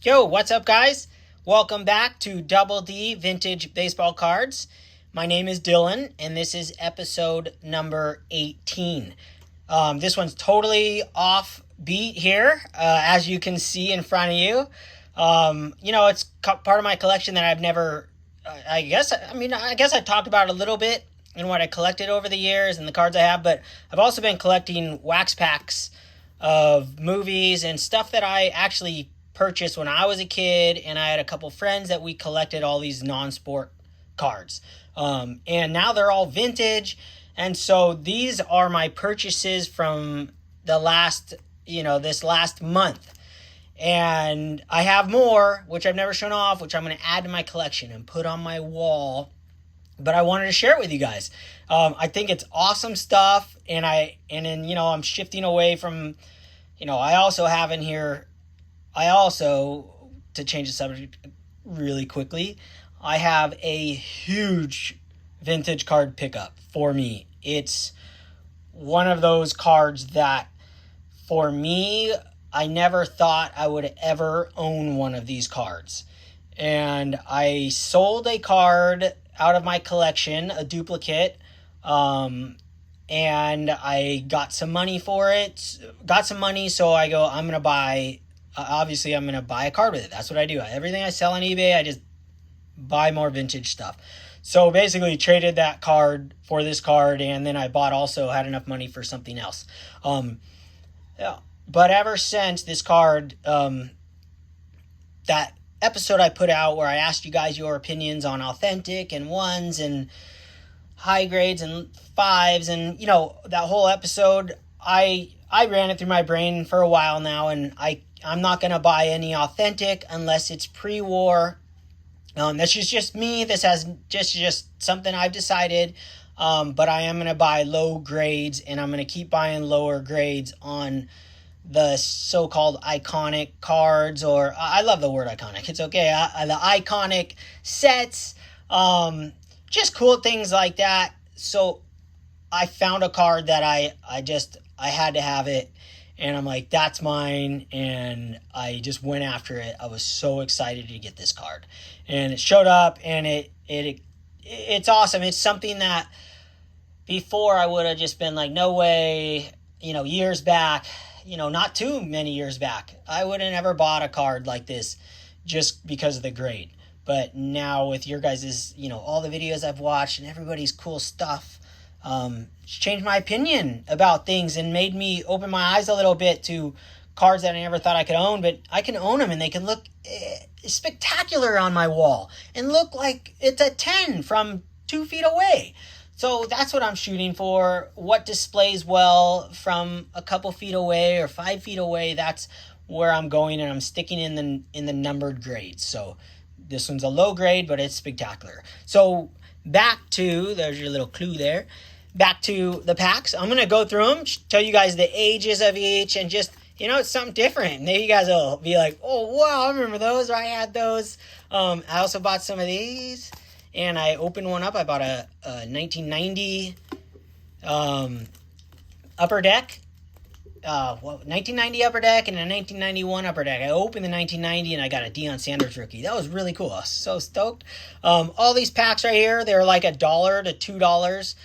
Yo, what's up, guys? Welcome back to Double D Vintage Baseball Cards. My name is Dylan, and this is episode number 18. This one's totally off beat here, as you can see in front of you. It's part of my collection that I've never, I guess I talked about it a little bit in what I collected over the years and the cards I have, but I've also been collecting wax packs of movies and stuff that I actually purchased when I was a kid, and I had a couple friends that we collected all these non-sport cards. And now they're all vintage, and so these are my purchases from this last month. And I have more, which I've never shown off, which I'm going to add to my collection and put on my wall. But I wanted to share it with you guys. I think it's awesome stuff, and I'm shifting away from, I also have in here. To change the subject really quickly, I have a huge vintage card pickup for me. It's one of those cards that, for me, I never thought I would ever own one of these cards. And I sold a card out of my collection, a duplicate, and I got some money for it. So I go, I'm going to buy a card with it. That's what I do. Everything I sell on eBay, I just buy more vintage stuff. So basically traded that card for this card, and then I had enough money for something else. But ever since this card, that episode I put out where I asked you guys your opinions on authentic and ones and high grades and fives, and that whole episode, I ran it through my brain for a while now, and I'm not going to buy any authentic unless it's pre-war. That's just me. This has just something I've decided. But I am going to buy low grades, and I'm going to keep buying lower grades on the so-called iconic cards, or I love the word iconic. It's okay. The iconic sets, just cool things like that. So I found a card that I had to have it. And I'm like, that's mine. And I just went after it. I was so excited to get this card. And it showed up, and it's awesome. It's something that before I would have just been like, no way, years back, not too many years back, I would have never bought a card like this just because of the grade. But now with your guys', all the videos I've watched and everybody's cool stuff, it's changed my opinion about things and made me open my eyes a little bit to cards that I never thought I could own, but I can own them, and they can look spectacular on my wall and look like it's a 10 from 2 feet away. So that's what I'm shooting for. What displays well from a couple feet away or 5 feet away, that's where I'm going, and I'm sticking in the numbered grades. So this one's a low grade, but it's spectacular. So there's your little clue there. Back to the packs. I'm going to go through them, tell you guys the ages of each, and just, it's something different. Maybe you guys will be like, oh, wow, I remember those, or I had those. I also bought some of these, and I opened one up. I bought a 1990 upper deck. 1990 upper deck and a 1991 upper deck. I opened the 1990 and I got a Deion Sanders rookie. That was really cool. I was so stoked. All these packs right here, they're like $1 to $2.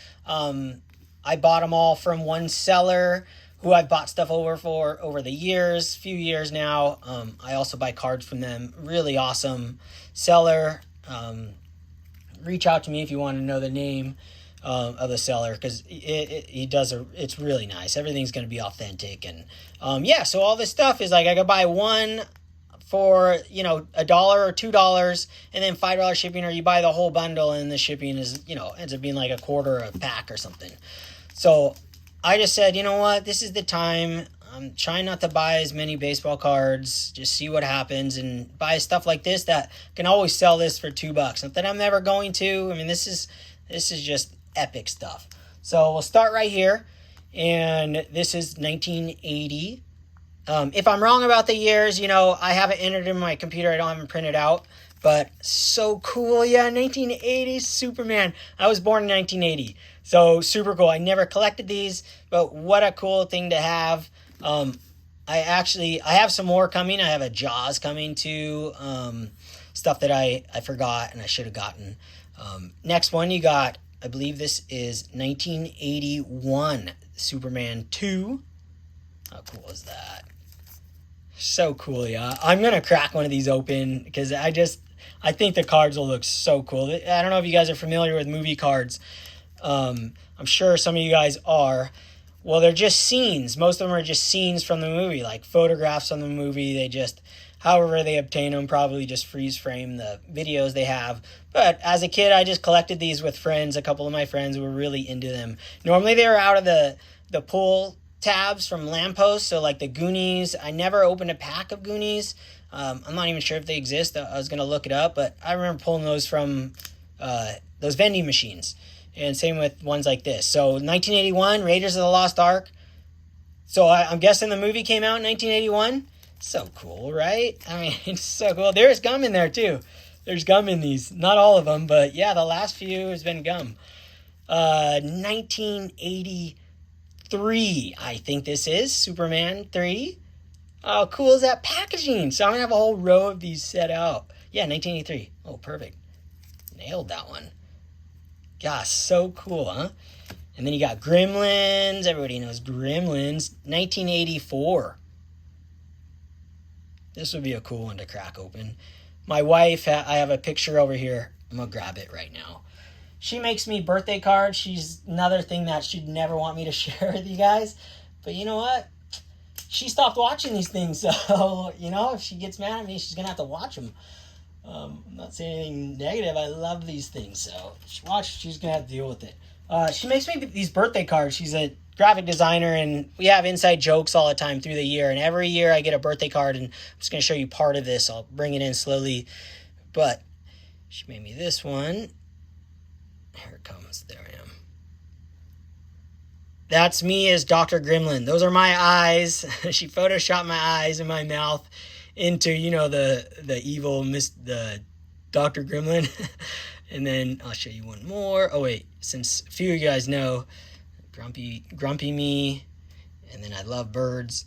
I bought them all from one seller who I've bought stuff over the years, few years now. I also buy cards from them. Really awesome seller. Reach out to me if you want to know the name of the seller, because it's really nice. Everything's going to be authentic, and so all this stuff is like I could buy one for $1 or $2, and then $5 shipping, or you buy the whole bundle and the shipping is ends up being like a quarter a pack or something. So I just said, what, this is the time. I'm trying not to buy as many baseball cards, just see what happens, and buy stuff like this that can always sell this for $2. Not that I'm never going to. I mean, this is just epic stuff. So we'll start right here, and this is 1980. If I'm wrong about the years, I have it entered in my computer. I don't have them printed out, but so cool. Yeah, 1980s Superman. I was born in 1980, so super cool. I never collected these, but what a cool thing to have. I have some more coming. I have a Jaws coming too. Stuff that I forgot and I should have gotten. Next one you got, I believe this is 1981 Superman 2. How cool is that? So cool, yeah. I'm going to crack one of these open because I think the cards will look so cool. I don't know if you guys are familiar with movie cards. I'm sure some of you guys are. Well, they're just scenes. Most of them are just scenes from the movie, like photographs from the movie. They just, however they obtain them, probably just freeze frame the videos they have. But as a kid, I just collected these with friends. A couple of my friends were really into them. Normally they were out of the pull tabs from lampposts, so like the Goonies. I never opened a pack of Goonies. I'm not even sure if they exist. I was going to look it up, but I remember pulling those from those vending machines. And same with ones like this. So 1981, Raiders of the Lost Ark. So I'm guessing the movie came out in 1981. So cool, right? I mean, it's so cool. There's gum in there too. There's gum in these. Not all of them, but yeah, the last few has been gum. 1983, I think this is. Superman 3. How cool is that packaging? So I'm going to have a whole row of these set out. Yeah, 1983. Oh, perfect. Nailed that one. Gosh, so cool, huh? And then you got Gremlins. Everybody knows Gremlins. 1984. This would be a cool one to crack open. My wife, I have a picture over here. I'm going to grab it right now. She makes me birthday cards. She's another thing that she'd never want me to share with you guys. But you know what? She stopped watching these things. So, if she gets mad at me, she's going to have to watch them. I'm not saying anything negative. I love these things. So she's going to have to deal with it. She makes me these birthday cards. She's a graphic designer, and we have inside jokes all the time through the year. And every year I get a birthday card, and I'm just going to show you part of this. I'll bring it in slowly. But she made me this one. Here it comes. There I am. That's me as Dr. Gremlin. Those are my eyes. She photoshopped my eyes and my mouth into, the evil the Dr. Gremlin. And then I'll show you one more. Oh wait, since a few of you guys know, grumpy me, and then I love birds.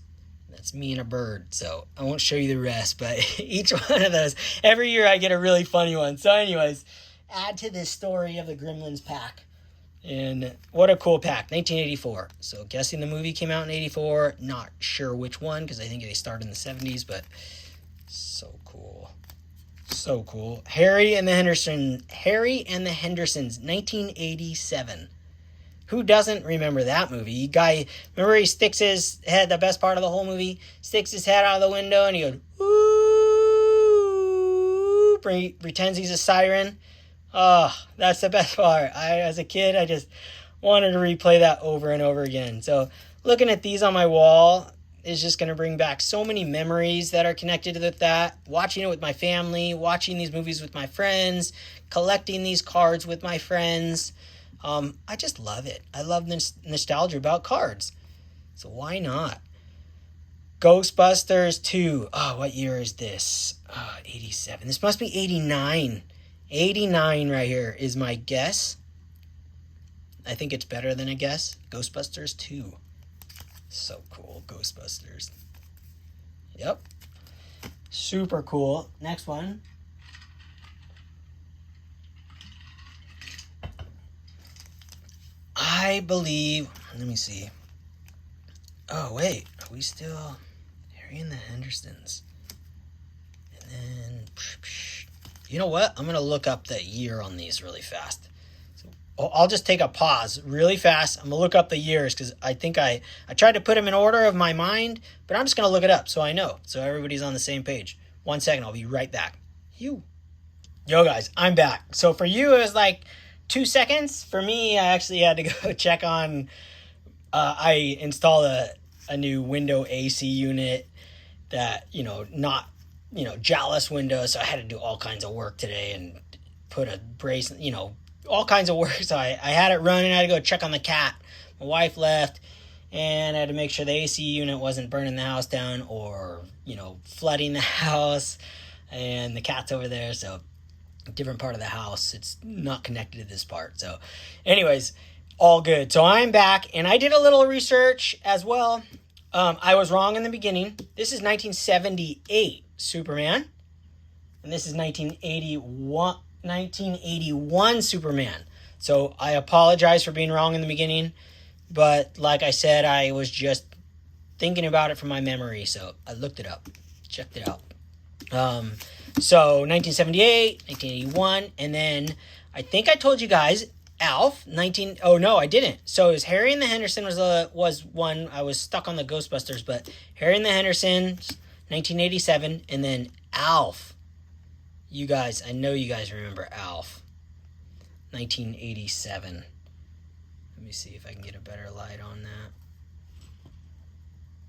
That's me and a bird. So I won't show you the rest, but each one of those, every year I get a really funny one. So anyways, add to this story of the Gremlins pack. And what a cool pack, 1984. So guessing the movie came out in 84. Not sure which one, because I think they started in the 70s, but so cool. So cool. Harry and the Hendersons, 1987. Who doesn't remember that movie? Guy, remember he sticks his head, the best part of the whole movie, sticks his head out of the window and he goes, ooh, pretends he's a siren. Oh, that's the best part. As a kid, I just wanted to replay that over and over again. So looking at these on my wall is just going to bring back so many memories that are connected with that. Watching it with my family, watching these movies with my friends, collecting these cards with my friends. I just love it. I love this nostalgia about cards. So why not? Ghostbusters 2. Oh, what year is this? 87. This must be 89. 89 right here is my guess. I think it's better than a guess. Ghostbusters 2. So cool, Ghostbusters. Yep. Super cool. Next one. I believe, let me see. Oh, wait. Are we still Harry and the Hendersons? And then, you know what? I'm going to look up the year on these really fast. So I'll just take a pause really fast. I'm going to look up the years because I think I tried to put them in order of my mind, but I'm just going to look it up so I know. So everybody's on the same page. 1 second. I'll be right back. Yo, guys, I'm back. So for you, it was like 2 seconds. For me, I actually had to go check on, I installed a new window AC unit that, not, jealous windows. So I had to do all kinds of work today and put a brace, all kinds of work. So I had it running. I had to go check on the cat. My wife left and I had to make sure the AC unit wasn't burning the house down or, flooding the house, and the cat's over there. So different part of the house. It's not connected to this part. So anyways, all good. So I'm back and I did a little research as well I was wrong in the beginning. This is 1978 Superman. And this is 1981 Superman. So I apologize for being wrong in the beginning. But like I said, I was just thinking about it from my memory. So I looked it up. Checked it out. So 1978, 1981. And then I think I told you guys Alf, oh no, I didn't. So it was Harry and the Hendersons was one. I was stuck on the Ghostbusters, but Harry and the Hendersons, 1987, and then Alf. You guys, I know you guys remember Alf, 1987. Let me see if I can get a better light on that.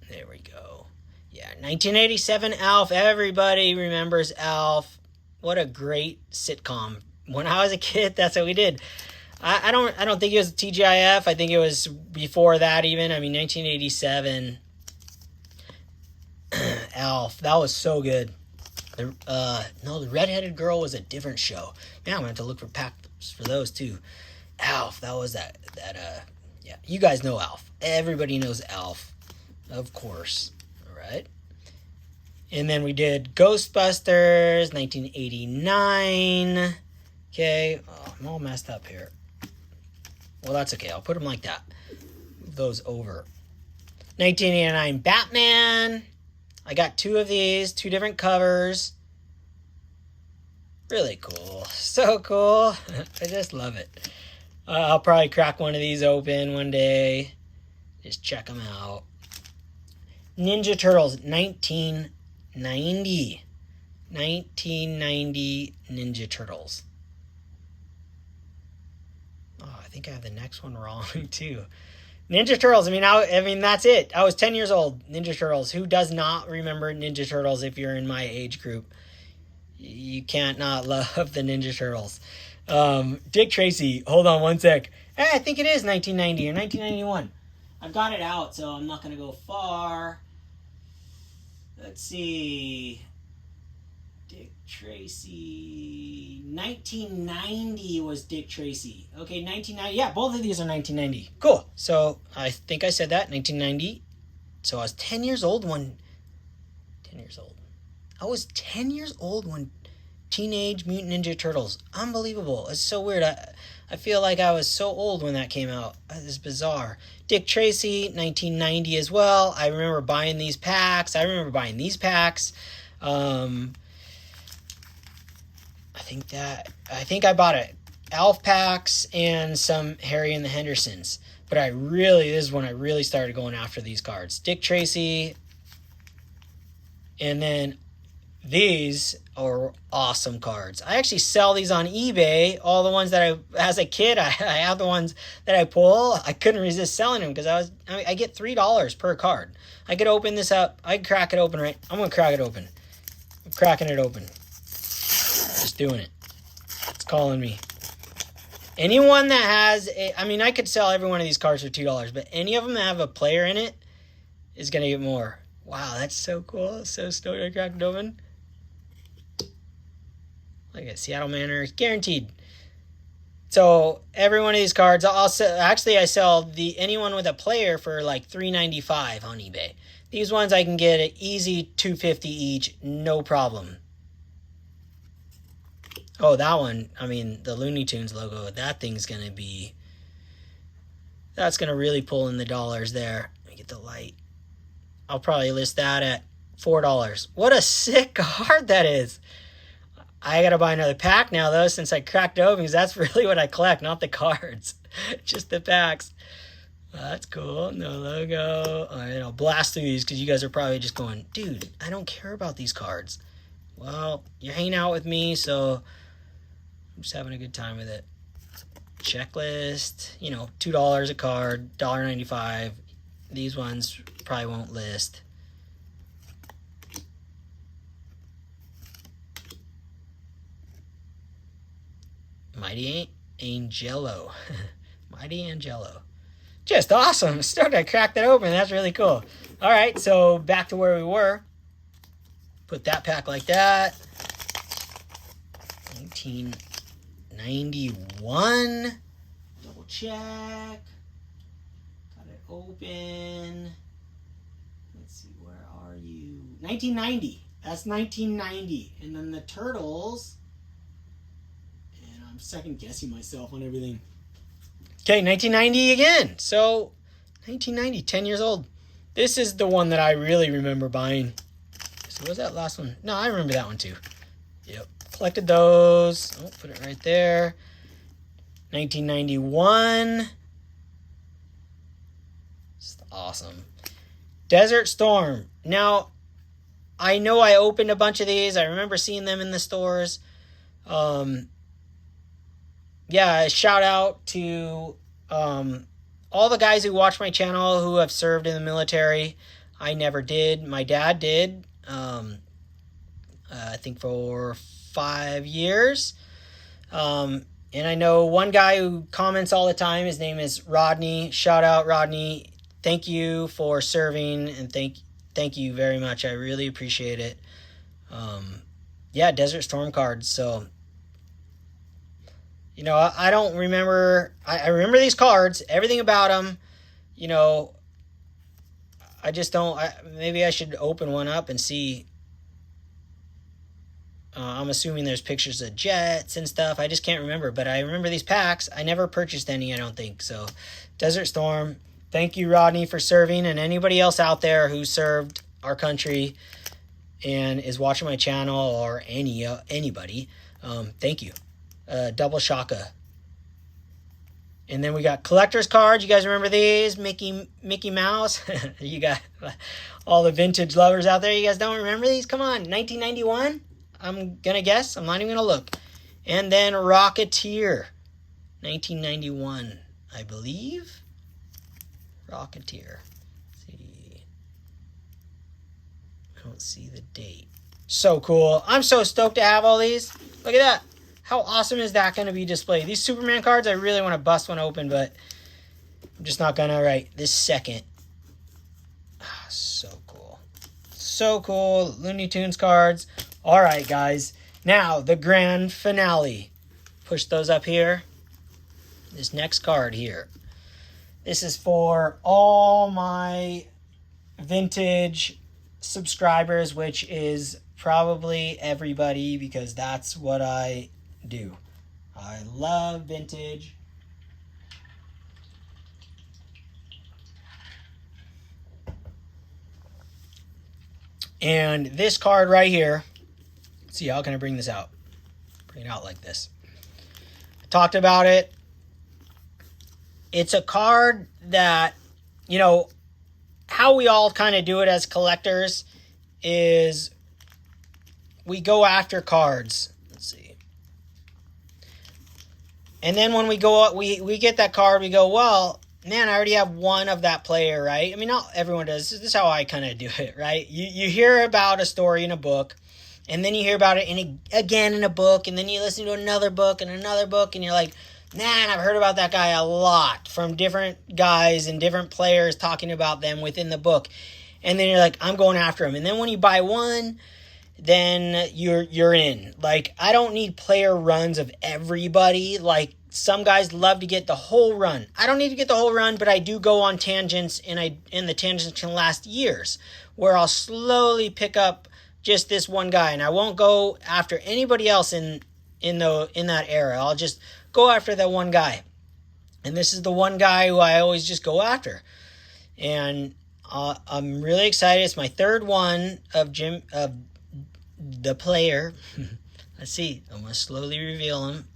There we go. Yeah, 1987 Alf. Everybody remembers Alf. What a great sitcom. When I was a kid, that's what we did. I don't think it was TGIF. I think it was before that even. I mean, 1987. Alf. That was so good. No, the redheaded girl was a different show. Man, I'm going to have to look for packs for those too. Alf. That was that. Yeah, you guys know Alf. Everybody knows Alf. Of course. All right. And then we did Ghostbusters, 1989. Okay. Oh, I'm all messed up here. Well, that's okay. I'll put them like that. Move those over. 1989 Batman. I got two of these, two different covers. Really cool. So cool. I just love it. I'll probably crack one of these open one day. Just check them out. Ninja Turtles, 1990. 1990 Ninja Turtles. Oh, I think I have the next one wrong too. Ninja Turtles. I mean, that's it. I was 10 years old. Ninja Turtles. Who does not remember Ninja Turtles if you're in my age group? You can't not love the Ninja Turtles. Dick Tracy. Hold on one sec. I think it is 1990 or 1991. I've got it out, so I'm not going to go far. Let's see. Dick Tracy. 1990 was Dick Tracy. Okay, 1990. Yeah, both of these are 1990. Cool. So I think I said that, 1990. So I was 10 years old when... 10 years old. I was 10 years old when Teenage Mutant Ninja Turtles. Unbelievable. It's so weird. I feel like I was so old when that came out. It's bizarre. Dick Tracy, 1990 as well. I remember buying these packs. I think I bought it. Alf packs and some Harry and the Hendersons. But this is when I really started going after these cards. Dick Tracy. And then these are awesome cards. I actually sell these on eBay. All the ones that as a kid, I have the ones that I pull. I couldn't resist selling them because I get $3 per card. I could open this up. I could crack it open right. I'm going to crack it open. I'm cracking it open. Just doing it. It's calling me. Anyone that has I could sell every one of these cards for $2, but any of them that have a player in it is going to get more. Wow, that's so cool. So stoked I cracked it open. Look at Seattle Mariners, guaranteed. So every one of these cards, I sell anyone with a player for like $3.95 on eBay. These ones I can get an easy $2.50 each, no problem. Oh, that one, the Looney Tunes logo, that's going to really pull in the dollars there. Let me get the light. I'll probably list that at $4. What a sick card that is. I got to buy another pack now, though, since I cracked it open, because that's really what I collect, not the cards. Just the packs. That's cool. No logo. All right, I'll blast through these, because you guys are probably just going, dude, I don't care about these cards. Well, you're hanging out with me, so I'm just having a good time with it. Checklist, $2 a card, $1.95. These ones probably won't list. Mighty Angelo. Mighty Angelo. Just awesome. Started to crack that open. That's really cool. All right, so back to where we were. Put that pack like that. 1991. Double check. Got it open. 1990. That's 1990. And then the Turtles. And I'm second guessing myself on everything. Okay, 1990 again. So 1990, 10 years old. This is the one that I really remember buying. So what was that last one? No, I remember that one too. Yep. Collected those. Oh, put it right there. 1991. Just awesome. Desert Storm. Now, I know I opened a bunch of these. I remember seeing them in the stores. Yeah, shout out to all the guys who watch my channel who have served in the military. I never did. My dad did. I think for 5 years. And I know one guy who comments all the time. His name is Rodney. Shout out, Rodney. Thank you for serving, and thank you very much. I really appreciate it. Yeah, Desert Storm cards. So, you know, I don't remember. I remember these cards, everything about them. You know, I just don't. Maybe I should open one up and see. I'm assuming there's pictures of jets and stuff. I just can't remember. But I remember these packs. I never purchased any, I don't think. So, Desert Storm. Thank you, Rodney, for serving. And anybody else out there who served our country and is watching my channel, or anybody, thank you. Double Shaka. And then we got collector's cards. You guys remember these? Mickey Mouse. You got all the vintage lovers out there. You guys don't remember these? Come on. 1991? I'm going to guess. I'm not even going to look. And then Rocketeer. 1991, I believe. Rocketeer. Let's see. I don't see the date. So cool. I'm so stoked to have all these. Look at that. How awesome is that going to be displayed? These Superman cards, I really want to bust one open, but I'm just not going to right this second. So cool. So cool. Looney Tunes cards. All right, guys. Now, the grand finale. Push those up here. This next card here. This is for all my vintage subscribers, which is probably everybody, because that's what I do. I love vintage. And this card right here, let's see, how can I bring this out? Bring it out like this. I talked about it. It's a card that, you know, how we all kind of do it as collectors is we go after cards. Let's see. And then when we go up, we get that card, we go, well, man, I already have one of that player, right? I mean, not everyone does. This is how I kind of do it, right? You hear about a story in a book, and then you hear about it again in a book, and then you listen to another book, and you're like, man, I've heard about that guy a lot from different guys and different players talking about them within the book. And then you're like, I'm going after him. And then when you buy one, then you're in. Like, I don't need player runs of everybody. Like, some guys love to get the whole run. I don't need to get the whole run, but I do go on tangents, and the tangents can last years, where I'll slowly pick up just this one guy, and I won't go after anybody else in that era. I'll just go after that one guy. And this is the one guy who I always just go after. And I'm really excited. It's my third one of the player. Let's see. I'm going to slowly reveal him.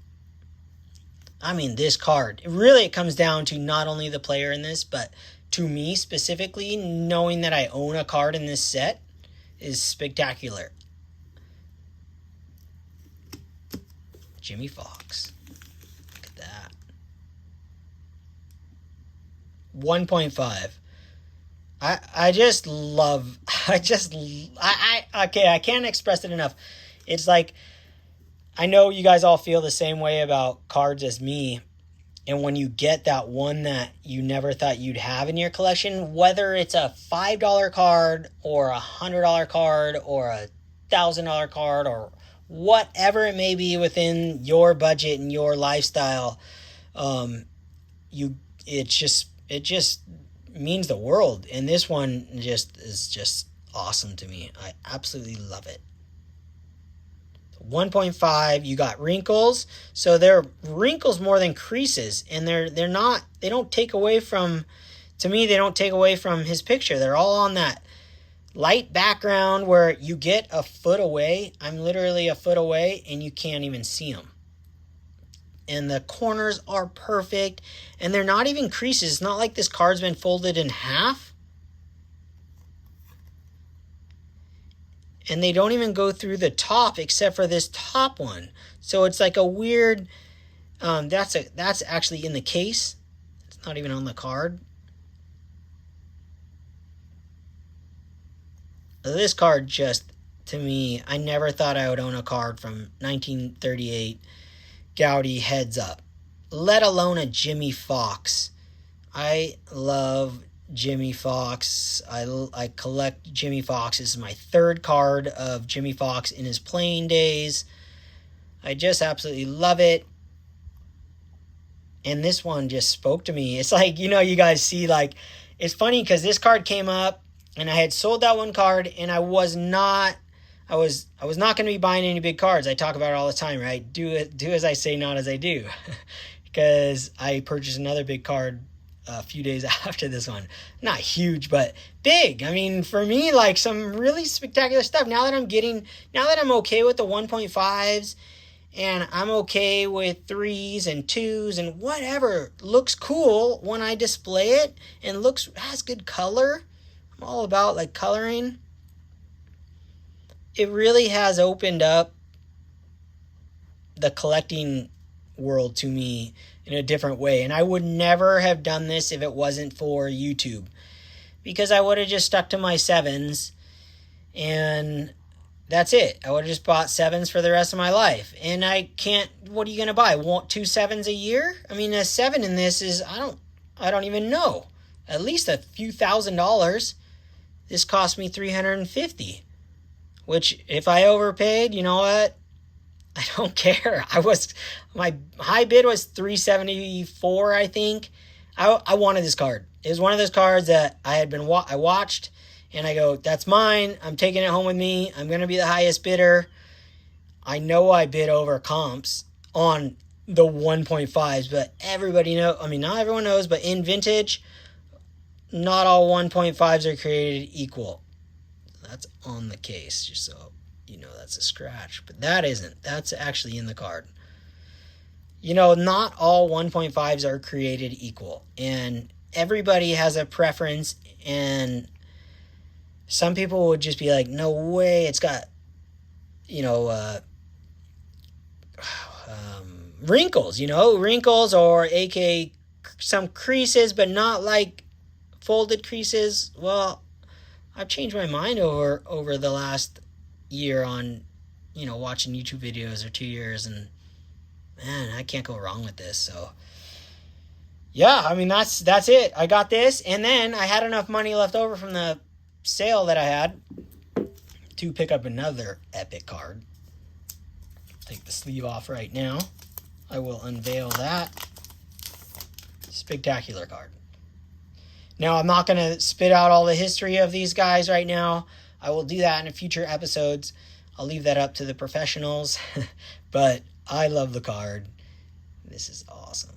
I mean, this card. It comes down to not only the player in this, but to me specifically, knowing that I own a card in this set is spectacular. Jimmy Fox. 1.5. I can't express it enough. It's like, I know you guys all feel the same way about cards as me. And when you get that one that you never thought you'd have in your collection, whether it's a $5 card or a $100 card or a $1,000 card or whatever it may be within your budget and your lifestyle, it just means the world. And this one is just awesome to me. I absolutely love it. 1.5, you got wrinkles. So they're wrinkles more than creases, and they don't take away from, to me, they don't take away from his picture. They're all on that light background where you get a foot away. I'm literally a foot away and you can't even see them. And the corners are perfect, and they're not even creases. It's not like this card's been folded in half. And they don't even go through the top except for this top one. So it's like a weird, that's actually in the case. It's not even on the card. This card just, to me, I never thought I would own a card from 1938 Gaudi Heads Up, let alone a Jimmy Fox. I love Jimmy Fox. I collect Jimmy Fox. This is my third card of Jimmy Fox in his playing days. I just absolutely love it. And this one just spoke to me. It's like, you guys see, like, it's funny because this card came up and I had sold that one card, and I was not going to be buying any big cards. I talk about it all the time, right? Do as I say, not as I do. Because I purchased another big card a few days after this one. Not huge, but big. I mean, for me, like, some really spectacular stuff. Now that I'm okay with the 1.5s, and I'm okay with 3s and 2s and whatever looks cool when I display it and has good color. I'm all about, like, coloring. It really has opened up the collecting world to me in a different way. And I would never have done this if it wasn't for YouTube, because I would have just stuck to my 7s and that's it. I would have just bought 7s for the rest of my life. And I can't, what are you going to buy? Want 2 7s a year? I mean, a 7 in this is, I don't even know. At least a few $1,000s. This cost me $350. Which, if I overpaid, you know what? I don't care. My high bid was $374, I think. I wanted this card. It was one of those cards that I watched, and I go, that's mine. I'm taking it home with me. I'm going to be the highest bidder. I know I bid over comps on the 1.5s, but everybody knows. I mean, not everyone knows, but in vintage, not all 1.5s are created equal. That's on the case, just so you know that's a scratch. But that isn't. That's actually in the card. Not all 1.5s are created equal. And everybody has a preference. And some people would just be like, no way, it's got, wrinkles, wrinkles, or aka some creases, but not like folded creases. Well, I've changed my mind over the last year on, watching YouTube videos, or 2 years, and man, I can't go wrong with this. So yeah, I mean, that's it. I got this, and then I had enough money left over from the sale that I had to pick up another epic card. Take the sleeve off right now. I will unveil that spectacular card. Now, I'm not going to spit out all the history of these guys right now. I will do that in future episodes. I'll leave that up to the professionals. But I love the card. This is awesome.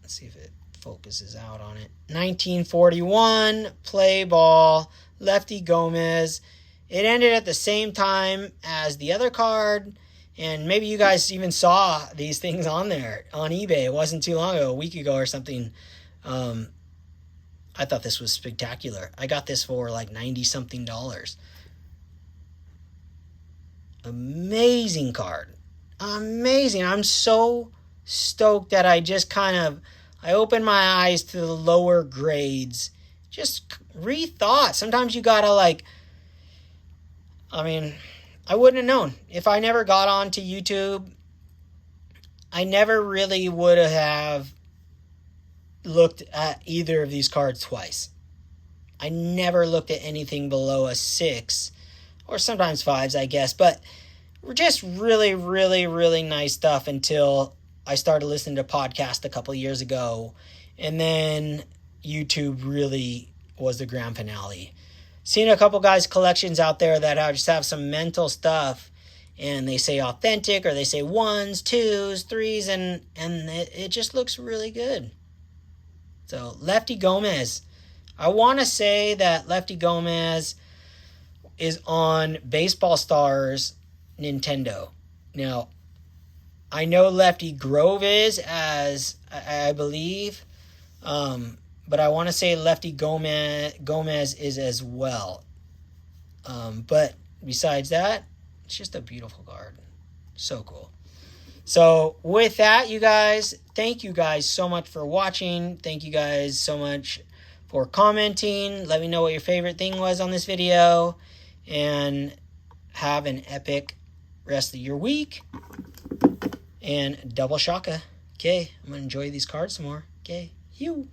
Let's see if it focuses out on it. 1941, play ball, Lefty Gomez. It ended at the same time as the other card. And maybe you guys even saw these things on there on eBay. It wasn't too long ago, a week ago or something. I thought this was spectacular. I got this for like $90-something. Amazing card. Amazing. I'm so stoked that I just I opened my eyes to the lower grades. Just rethought. Sometimes you gotta I wouldn't have known. If I never got onto YouTube, I never really would have looked at either of these cards twice. I never looked at anything below a 6, or sometimes 5s, I guess, but just really, really, really nice stuff until I started listening to podcasts a couple years ago, and then YouTube really was the grand finale. Seen a couple guys' collections out there that just have some mental stuff, and they say authentic, or they say 1s, 2s, 3s, and it just looks really good. So Lefty Gomez. I want to say that Lefty Gomez is on Baseball Stars Nintendo. Now, I know Lefty Grove is, as I believe, but I want to say Lefty Gomez is as well. But besides that, it's just a beautiful card. So cool. So with that, you guys, thank you guys so much for watching. Thank you guys so much for commenting. Let me know what your favorite thing was on this video. And have an epic rest of your week. And double shaka. Okay, I'm going to enjoy these cards some more. Okay, you.